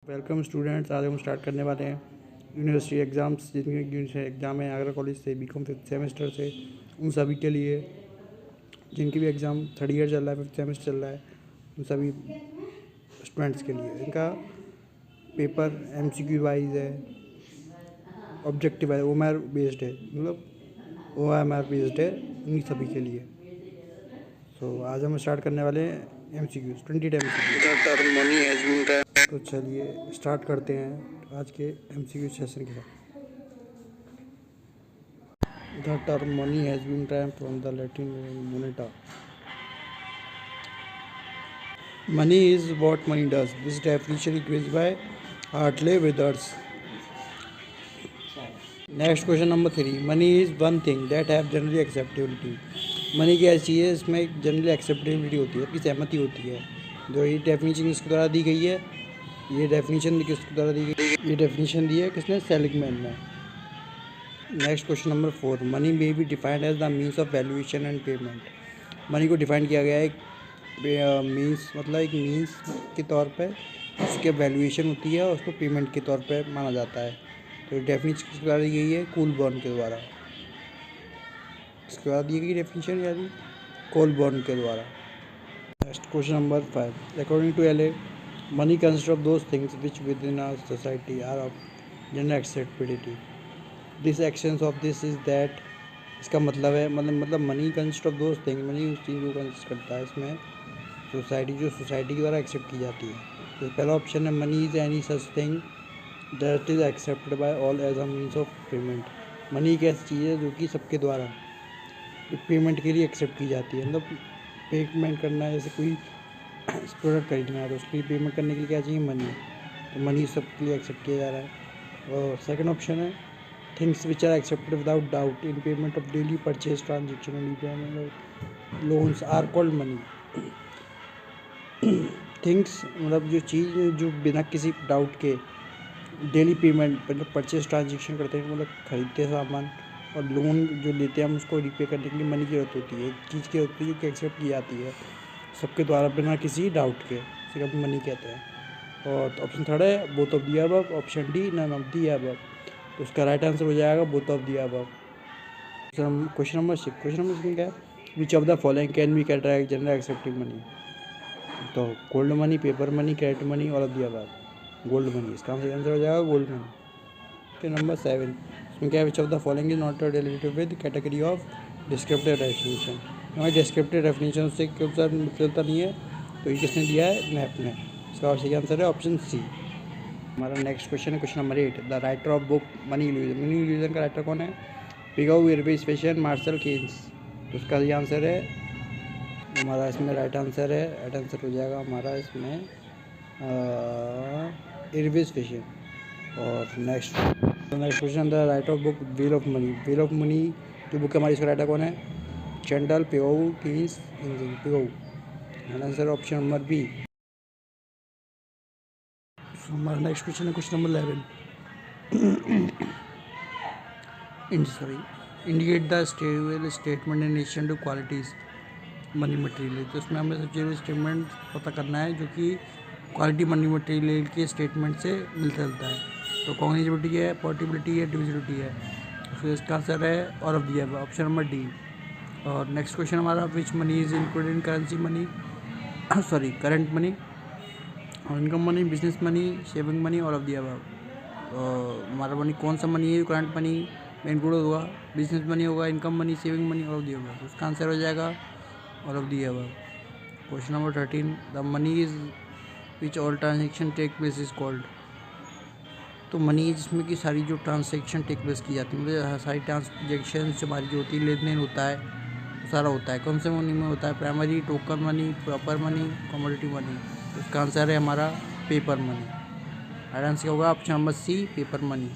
Welcome students. आज हम start करने वाले हैं यूनिवर्सिटी एग्ज़ाम्स। जिनके एग्ज़ाम है आगरा कॉलेज से, बीकॉम 5th सेमेस्टर से, उन सभी के लिए जिनकी भी एग्ज़ाम 3rd ईयर चल रहा है, 5th सेमेस्टर चल रहा है, उन सभी स्टूडेंट्स के लिए इनका पेपर MCQ वाइज है, ऑब्जेक्टिव है, OMR बेस्ड है, मतलब OMR बेस्ड है इन सभी के लिए। आज हम स्टार्ट करने वाले हैं MCQ 20 MCQ। तो चलिए स्टार्ट करते हैं आज के MCQ सेशन के साथ। The term money has been derived from the Latin moneta. Money is what money does. This definition is given by Hartley Withers. Next question number 3. Money is one thing that have generally acceptability. Money की ऐसी चीज़ है इसमें generally acceptability होती है, इसकी सहमति होती है। जो ये डेफिनेशन इसके द्वारा दी गई है, ये डेफिनेशन किसके द्वारा दी गई, ये डेफिनेशन दी है किसने, सेलिगमैन ने। Next question number 4. Money may be defined as the means of valuation and payment. Money को डिफाइन किया गया है एक मीन्स, मतलब एक मीन्स के तौर पे उसके वैल्यूएशन होती है और उसको पेमेंट के तौर पे माना जाता है। तो डेफिनेशन किसके द्वारा दी गई है, कोलबर्न के द्वारा। इसके बाद दी गई डेफिनेशन यानी कोलबर्न के द्वारा। Next question number 5. According to Ely, money consist of those things which with in our society are of general acceptability. This actions of this is that. इसका मतलब है, मतलब money consist of those things, money उस चीज़ को consist करता है इसमें सोसाइटी के द्वारा एक्सेप्ट की जाती है। तो पहला ऑप्शन है money is any such thing that is accepted by all as a means of payment. Money एक ऐसी चीज़ है जो कि सबके द्वारा पेमेंट के लिए एक्सेप्ट की जाती है। मतलब पेमेंट करना है, जैसे कोई प्रोडक्ट खरीदना है तो उसके लिए पेमेंट करने के लिए क्या चाहिए, मनी। तो मनी सबके लिए एक्सेप्ट किया जा रहा है। और सेकंड ऑप्शन है things which are accepted without doubt in payment of daily purchase transaction and payment of loans are called money. Things मतलब जो चीज़ जो बिना किसी डाउट के डेली पेमेंट मतलब परचेज ट्रांजेक्शन करते हैं, मतलब खरीदते हैं सामान, और लोन जो लेते हैं हम उसको रिपे करने के लिए मनी की जरूरत होती है, चीज़ की जरूरत होती है जो कि एक्सेप्ट की जाती है सबके द्वारा बिना किसी डाउट के, इसे हम मनी कहते हैं। और ऑप्शन थर्ड है both of the above, option D none of the above. तो उसका राइट आंसर हो जाएगा both of the above. Question number 6 क्या है, which of the following can be categorise general accepting money. तो gold money, paper money, credit money, all of the above. Gold money, इसका answer हो जाएगा gold money. फिर number 7 इसमें क्या है, which of the following is not derivative with category of descriptive definition. हमारे descriptive definition से क्यों सर मिलता नहीं है, तो ये किसने दिया है, मैप ने। इसका सही आंसर है ऑप्शन सी। हमारा नेक्स्ट क्वेश्चन है question number 8. The writer of book money illusion. Money illusion का राइटर कौन है, पिगाउ, इरविन स्पेशन, मार्शल कीन्स। तो उसका ये आंसर है हमारा, इसमें राइट आंसर हो जाएगा हमारा इसमें इरविन स्पेशन। और next question, the writer of book wheel of money. Wheel of money जो बुक हमारी, इसका राइटर कौन है, Chandler, Pigou, Keynes, Pigou. Answer option number B. हमारा नेक्स्ट क्वेश्चन है question number 11. Indicate the statement in relation to qualities money material. तो उसमें हमें सबसे स्टेटमेंट पता करना है जो कि क्वालिटी मनी मटेरियल के स्टेटमेंट से मिलता जुलता है। तो कॉग्निजिबिलिटी है, पोर्टेबिलिटी है, डिविजिबिलिटी है। फिर इसका आंसर है और of the above, option number D. और नेक्स्ट क्वेश्चन हमारा, विच money is included in currency money, current money, income money, business money, saving money, all of the above. हमारा मनी कौन सा मनी है, करंट मनी में include होगा, business money होगा, income money, saving money, all of the above. उसका answer हो जाएगा all of the above. Question number 13, the money is which all transaction take place is called. तो money जिसमें कि सारी जो ट्रांजेक्शन टेक प्लेस की जाती है, मतलब सारी ट्रांजेक्शन हमारी जो होती है, लेन देन होता है, सारा होता है, कौन से मनी में होता है, primary, token money, proper money, commodity money. तो इसका आंसर है हमारा पेपर मनी। राइट आंसर होगा option number C, paper money.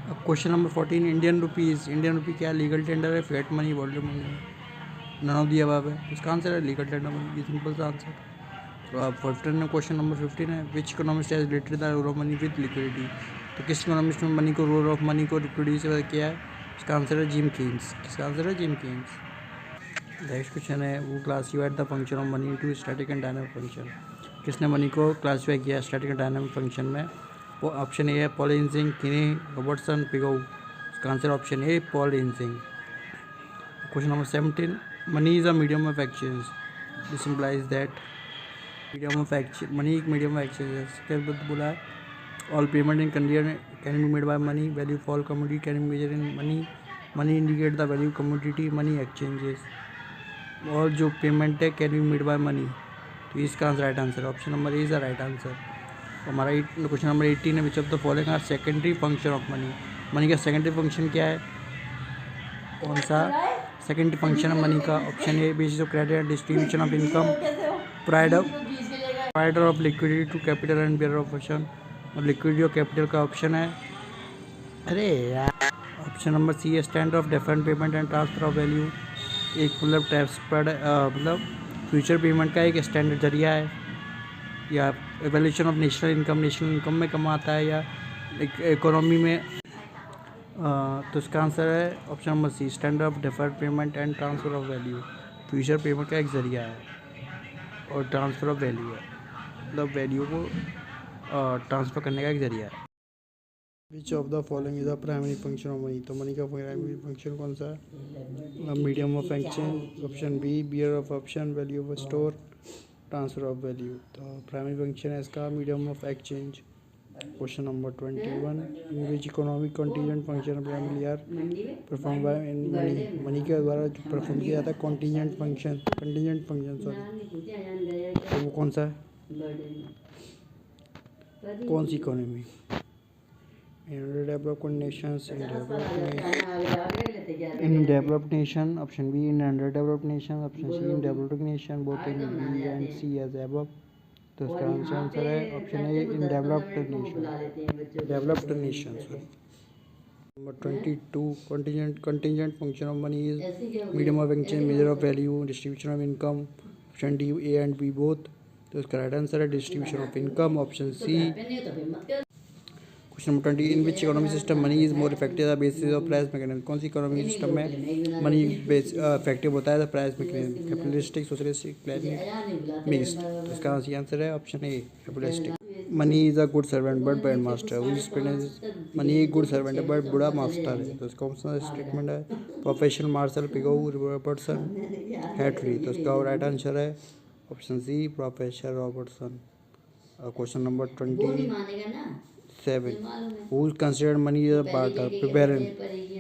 अब question number 14, Indian rupees. Indian rupee क्या है, लीगल टेंडर है, फिएट मनी, वॉल्यूम मनी है, नन ऑफ द अबव है। इसका आंसर है लीगल टेंडर मनी, ये सिंपल सा आंसर। तो अब 15 क्वेश्चन नंबर 15 है, which economist has related the role of money with liquidity. तो किस इकोनॉमिस्ट में मनी को, रोल ऑफ मनी को लिक्विडिटी से किया है। इसका आंसर है जिम कीन्स। किसका आंसर है, जिम कीन्स। नेक्स्ट क्वेश्चन है, वो classified the function of money into static and dynamic function. किसने मनी को क्लासीफाई किया स्टैटिक एंड डायनामिक फंक्शन में। ऑप्शन ए है Paul Einzig, Keynes, Robertson, Pigou. इसका answer option A Paul Einzig. Question number 17, money is a medium of exchange, this implies that medium of exchange, money एक medium of exchange है। इसके बाद बोला है all payment in condition can be made by money, value fall commodity can be measure in money, money indicate the value commodity, money exchanges. और जो payment है can be made by money, तो इसका answer right answer option number A is the right answer. हमारा question number 18 है, which of the following are secondary function of money, money का secondary function क्या है, कौन सा सेकेंडरी फंक्शन है मनी का। Option A basis of credit, distribution of income, provider of liquidity to capital and bear of option, और liquidity और capital का ऑप्शन है, अरे यार ऑप्शन नंबर सी है standard of different payment and transfer of value. एक मतलब मतलब फ्यूचर पेमेंट का एक स्टैंडर्ड जरिया है, या एवोल्यूशन ऑफ नेशनल इनकम में कमाता है, या इकोनॉमी में। तो इसका आंसर है option number C standard of deferred payment and transfer of value. Future payment का एक ज़रिया है और ट्रांसफ़र ऑफ वैल्यू है, मतलब वैल्यू को ट्रांसफ़र करने का एक ज़रिया है। Which of the following is the primary function of money, तो मनी का प्राइमरी फंक्शन कौन सा है, medium of exchange, option B bear of option, value of store, transfer of value. तो प्राइमरी फंक्शन है इसका medium of exchange. Question number 21, in which economic contingent function primary are perform by in money, money के द्वारा जो perform किया जाता है contingent function sorry, तो वो कौन सा है, कौन सी economy, in developed nations, in developed nation, option B in under developed nation, option C in developed nation, both in B and C as above. तो इसका आंसर है option A in developed nation sorry. Number 22, contingent function of money is medium of exchange, measure of value, distribution of income, option D A and B both. तो इसका right answer है distribution of income, option C. Question number 20, in which economic system money is more effective the basis of price mechanism, कौन सी economic system में money effective होता है the price mechanism, capitalistic, socialistic, planning, mixed. तो इसका answer है option A capitalistic. Money is a good servant but bad master, money एक good servant है बट बुरा मास्टर है। तो इसका कौन सा स्टेटमेंट है, professional Marshall, Pigou, Robertson, Hawtrey. तो इसका राइट आंसर है option C professor Robertson. Question number 27, who is considered money as a barter, barren,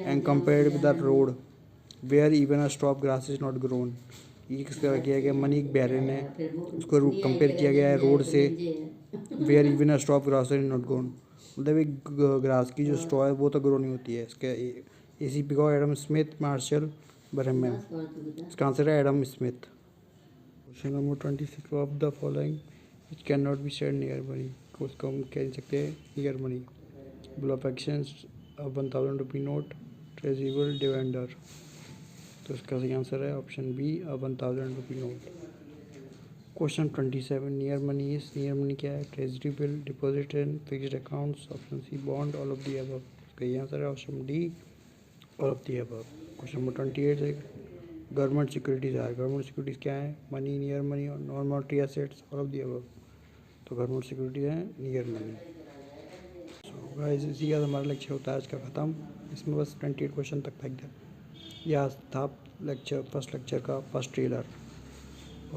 and compared with the road, where even a straw of grass is not grown। ये किसका किया गया, money एक बैरन है, उसको compare किया गया है रोड से, where even a straw of grass is not grown, मतलब एक ग्रास की जो स्ट्रॉ है वो तो ग्रो नहीं होती है। इसका AC Pigou, Adam Smith, Marshall, Behrman. इसका आंसर है Adam Smith. Question number 26, of the following which can not be said near money, उसको हम कह सकते हैं near money, bill of exchange, 1000 rupee note, tradable, debenture. तो इसका सही आंसर है option B 1000 rupee note. Question 27, near money is, near money क्या है, treasury bill, deposit and fixed accounts, option C bond, all of the above. इसका ये answer है option D all of the above. Question number 28 है, government securities are, government securities क्या है, money, near money, non monetary assets, all of the above. तो government securities है near money. So guys इसी के बाद हमारा लेक्चर होता है आज का ख़त्म। इसमें बस 28 क्वेश्चन तक फेंक दिया। यह था लेक्चर, फर्स्ट लेक्चर का फर्स्ट ट्रेलर।